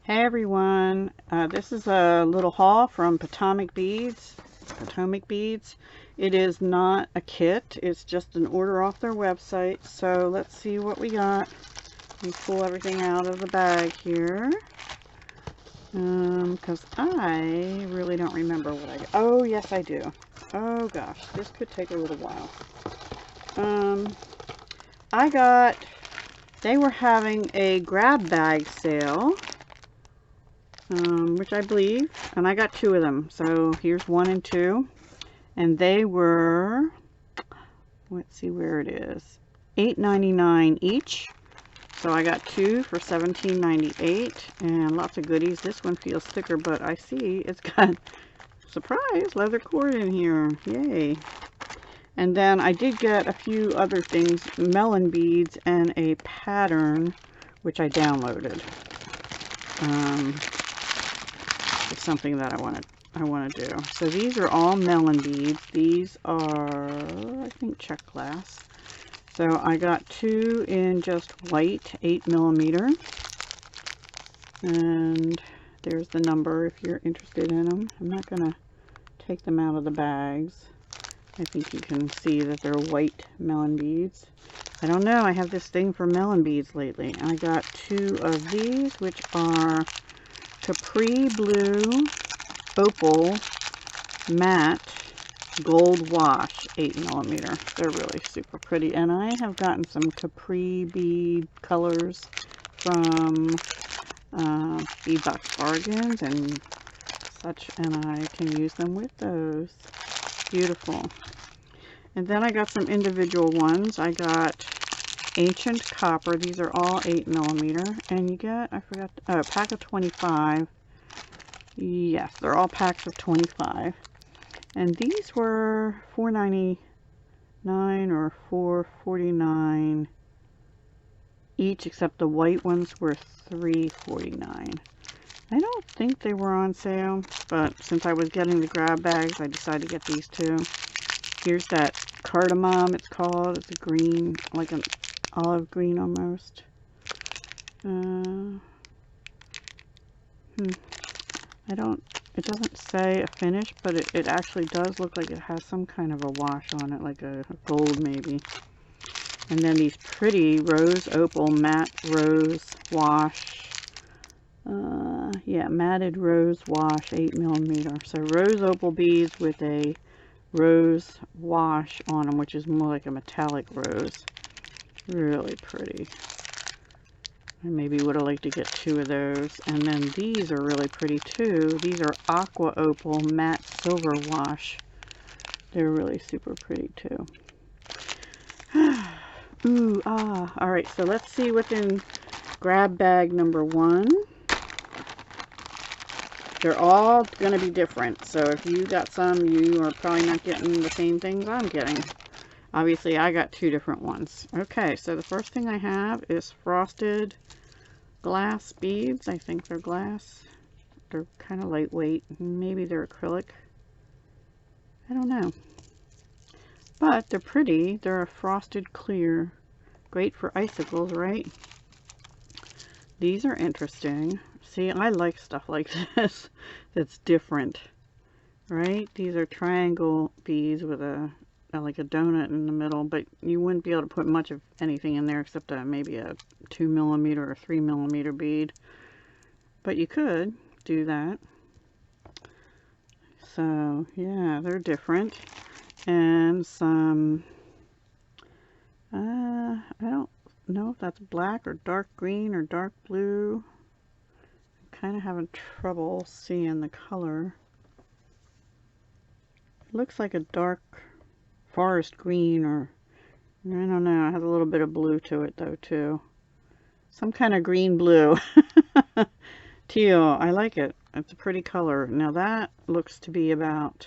Hey everyone, this is a little haul from Potomac Beads. It is not a kit, it's just an order off their website. So let's see what we got. Let me pull everything out of the bag here. Because I really don't remember what I got. Oh, yes I do. Oh gosh, this could take a little while. They were having a grab bag sale. Which I believe, and I got two of them. So here's one and two, and they were, let's see where it is, $8.99 each. So I got two for $17.98, and lots of goodies. This one feels thicker, but I see it's got, surprise, leather cord in here. Yay! And then I did get a few other things, melon beads and a pattern, which I downloaded. It's something that I want to do. So these are all melon beads. These are, I think, check glass. So I got two in just white, 8mm, and there's the number if you're interested in them. I'm not gonna take them out of the bags. I think you can see that they're white melon beads. I don't know, I have this thing for melon beads lately. I got two of these, which are Capri Blue Opal Matte Gold Wash 8mm. They're really super pretty. And I have gotten some Capri bead colors from Bead Box Bargains and such, and I can use them with those. Beautiful. And then I got some individual ones. I got Ancient Copper. These are all 8mm, and you get, I forgot, a pack of 25. Yes, they're all packs of 25, and these were $4.99 or $4.49 each, except the white ones were $3.49. I don't think they were on sale, but since I was getting the grab bags, I decided to get these two. Here's that cardamom, it's called. It's a green, like an olive green almost. It doesn't say a finish, but it actually does look like it has some kind of a wash on it, like a gold maybe. And then these pretty rose opal matte rose wash. Yeah, matted rose wash 8mm. So rose opal beads with a rose wash on them, which is more like a metallic rose. Really pretty. I maybe would have liked to get two of those. And then these are really pretty too. These are aqua opal matte silver wash. They're really super pretty too. Ooh, ah. Alright, so let's see what's in grab bag number one. They're all going to be different. So if you got some, you are probably not getting the same things I'm getting. Obviously, I got two different ones. Okay, so the first thing I have is frosted glass beads. I think they're glass. They're kind of lightweight. Maybe they're acrylic. I don't know. But they're pretty. They're a frosted clear. Great for icicles, right? These are interesting. See, I like stuff like this that's different, right? These are triangle beads with like a donut in the middle, but you wouldn't be able to put much of anything in there except maybe a 2mm or 3mm bead. But you could do that. So yeah, they're different. And some, I don't know if that's black or dark green or dark blue. I'm kind of having trouble seeing the color. It looks like a dark forest green, or I don't know, it has a little bit of blue to it though too. Some kind of green blue. Teal, I like it. It's a pretty color. Now that looks to be about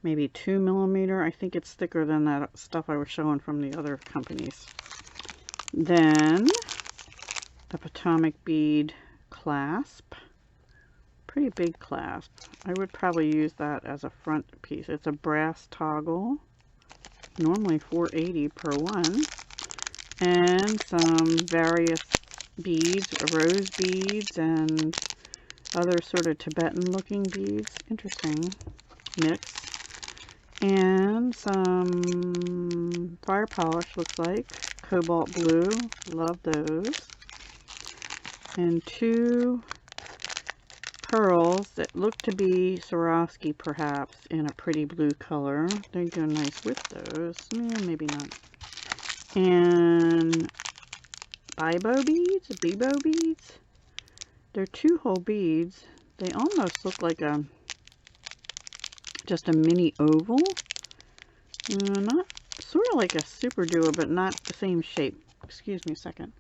maybe 2mm. I think it's thicker than that stuff I was showing from the other companies. Then the Potomac bead clasp. Pretty big clasp. I would probably use that as a front piece. It's a brass toggle. Normally $4.80 per one. And some various beads, rose beads, and other sort of Tibetan looking beads. Interesting mix. And some fire polish, looks like. Cobalt blue. Love those. And 2 pearls that look to be Swarovski, perhaps, in a pretty blue color. They go nice with those. Yeah, maybe not. And Bibo beads. They're 2-hole beads. They almost look like just a mini oval. Not sort of like a super duo, but not the same shape. Excuse me a second.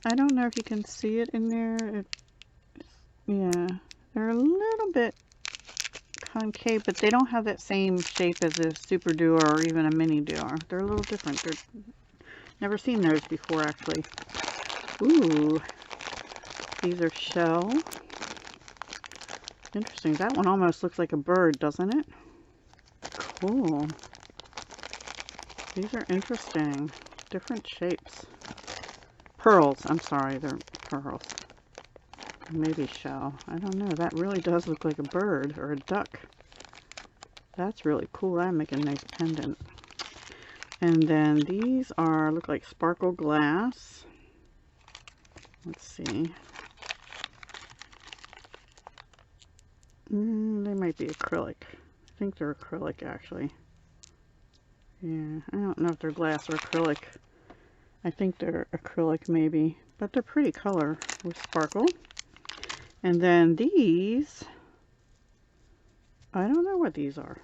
I don't know if you can see it in there. Yeah, they're a little bit concave, but they don't have that same shape as a super duo or even a mini duo. They're a little different. Never seen those before, actually. Ooh, these are shell. Interesting. That one almost looks like a bird, doesn't it? Cool. These are interesting. Different shapes. Pearls. I'm sorry, they're pearls. Maybe shell. I don't know. That really does look like a bird or a duck. That's really cool. That'd make a nice pendant. And then these look like sparkle glass. Let's see. They might be acrylic. I think they're acrylic, actually. Yeah, I don't know if they're glass or acrylic. I think they're acrylic, maybe. But they're pretty color with sparkle. And then these, I don't know what these are.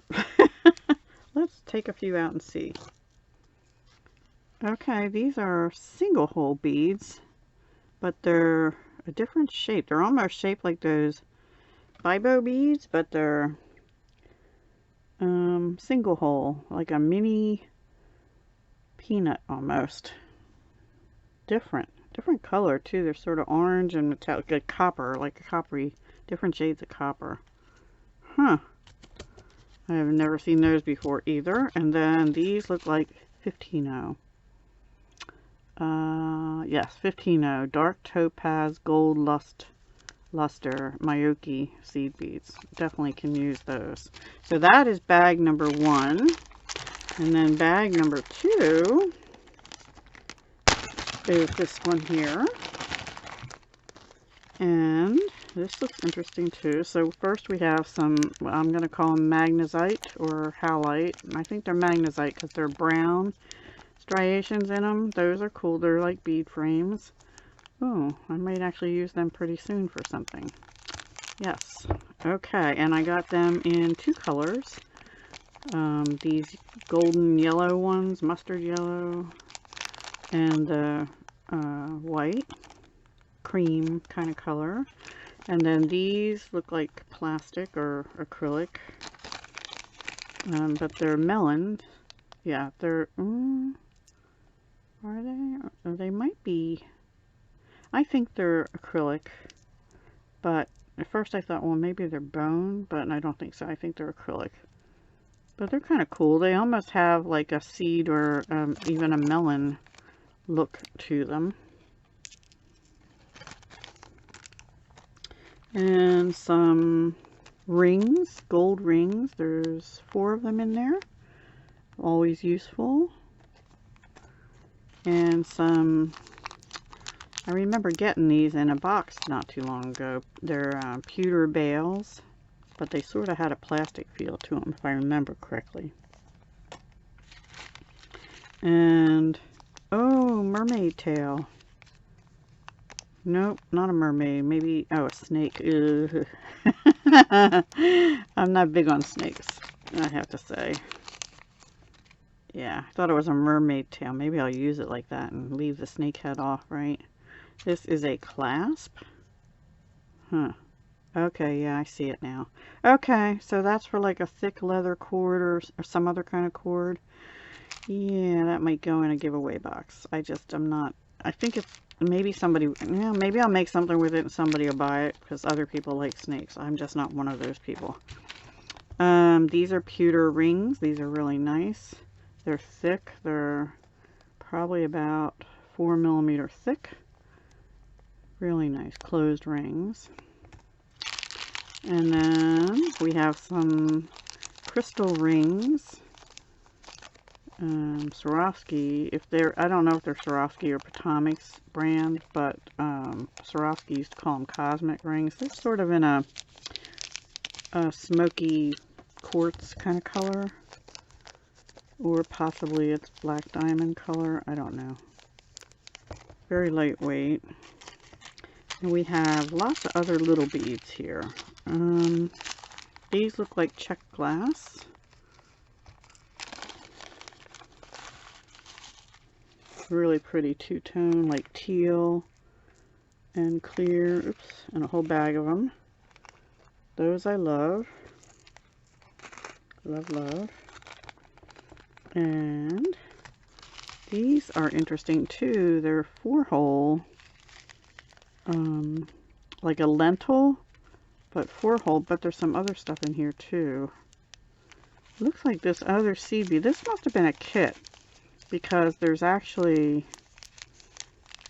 Let's take a few out and see. Okay, these are single hole beads, but they're a different shape. They're almost shaped like those Bibo beads, but they're single hole, like a mini peanut almost. Different color too. They're sort of orange and metallic, like copper, like a coppery, different shades of copper. Huh. I have never seen those before either. And then these look like 15-0. Yes, 15-0. Dark topaz gold luster Mayoki seed beads. Definitely can use those. So that is bag number 1. And then bag number 2 is this one here. And this looks interesting too. So first we have some, well, I'm going to call them magnesite or halite. I think they're magnesite because they're brown striations in them. Those are cool. They're like bead frames. Oh, I might actually use them pretty soon for something. Yes. Okay, and I got them in 2 colors. These golden yellow ones, mustard yellow, and the white cream kind of color. And then these look like plastic or acrylic, but they're melons. Yeah, they're are they? Or they might be. I think they're acrylic, but at first I thought, well, maybe they're bone, but I don't think so. I think they're acrylic. But they're kind of cool. They almost have like a seed or even a melon look to them. And some rings, gold rings. There's 4 of them in there. Always useful. And some, I remember getting these in a box not too long ago. They're pewter bales, but they sort of had a plastic feel to them, if I remember correctly. And, oh, mermaid tail. Nope, not a mermaid. Maybe, oh, a snake. I'm not big on snakes, I have to say. Yeah, I thought it was a mermaid tail. Maybe I'll use it like that and leave the snake head off, right? This is a clasp. Huh. Okay, yeah, I see it now. Okay, so that's for like a thick leather cord or some other kind of cord. Yeah, that might go in a giveaway box. I'm not, I think if maybe somebody, yeah, maybe I'll make something with it and somebody will buy it because other people like snakes. I'm just not one of those people. These are pewter rings. These are really nice. They're thick. They're probably about 4mm thick. Really nice closed rings. And then we have some crystal rings. Swarovski, I don't know if they're Swarovski or Potomac's brand, but Swarovski used to call them cosmic rings. They're sort of in a smoky quartz kind of color, or possibly it's black diamond color. I don't know. Very lightweight. And we have lots of other little beads here. These look like checked glass. Really pretty two-tone, like teal and clear. Oops, and a whole bag of them. Those I love. Love, love. And these are interesting too. They're 4-hole, like a lentil, but 4-hole, but there's some other stuff in here too. Looks like this other seed bead. This must have been a kit, because there's actually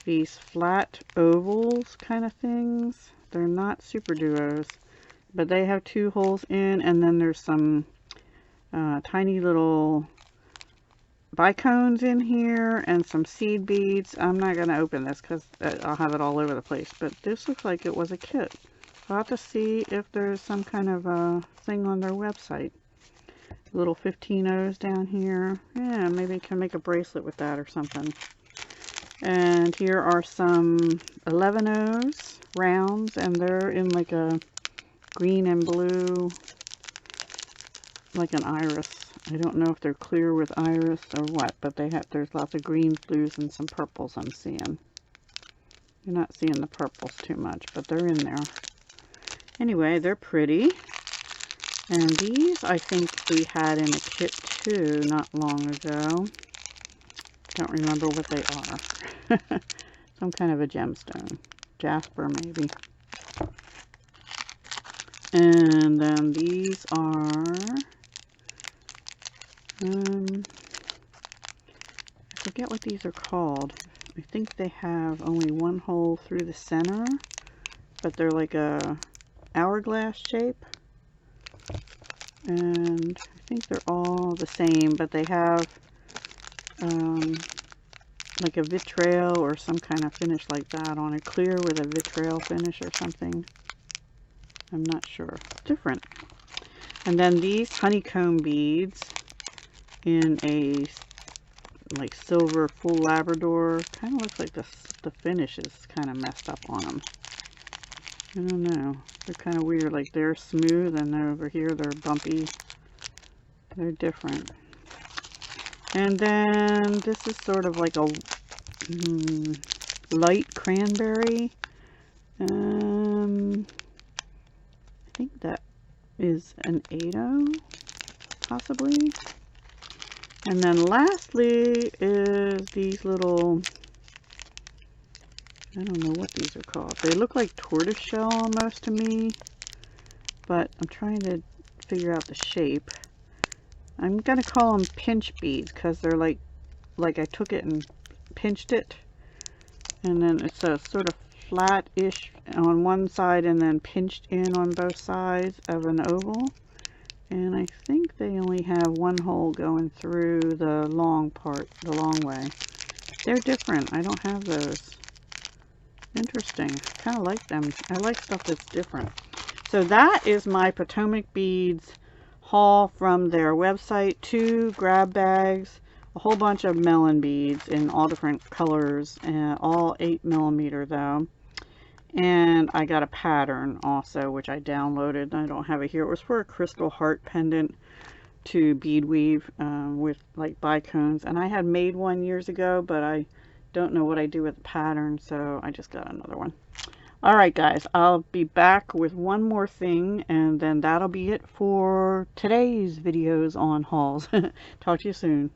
these flat ovals kind of things. They're not super duos, but they have 2 holes in, and then there's some tiny little bicones in here and some seed beads. I'm not going to open this because I'll have it all over the place, but this looks like it was a kit. I'll have to see if there's some kind of thing on their website. Little 15-ohs down here. Yeah, maybe I can make a bracelet with that or something. And here are some 11-ohs rounds, and they're in like a green and blue, like an iris. I don't know if they're clear with iris or what, but there's lots of greens, blues, and some purples I'm seeing. You're not seeing the purples too much, but they're in there. Anyway, they're pretty. And these I think we had in a kit too not long ago. Don't remember what they are. Some kind of a gemstone. Jasper maybe. And then these are, I forget what these are called. I think they have only 1 hole through the center, but they're like a hourglass shape. And I think they're all the same, but they have like a vitriol or some kind of finish like that on it, clear with a vitriol finish or something. I'm not sure. Different. And then these honeycomb beads in a like silver full Labrador. Kind of looks like the finish is kind of messed up on them. I don't know. They're kind of weird. Like they're smooth, and over here they're bumpy. They're different. And then this is sort of like a light cranberry. I think that is an 8-oh, possibly. And then lastly is these little, I don't know what these are called. They look like tortoiseshell almost to me, but I'm trying to figure out the shape. I'm going to call them pinch beads because they're like I took it and pinched it. And then it's a sort of flat-ish on one side and then pinched in on both sides of an oval. And I think they only have 1 hole going through the long part, the long way. They're different. I don't have those. Interesting. I kind of like them. I like stuff that's different. So that is my Potomac beads haul from their website. 2 grab bags, a whole bunch of melon beads in all different colors, and all 8mm though. And I got a pattern also, which I downloaded. I don't have it here. It was for a crystal heart pendant to bead weave with like bicones. And I had made one years ago, but I don't know what I do with the pattern, so I just got another one. Alright guys, I'll be back with one more thing, and then that'll be it for today's videos on hauls. Talk to you soon.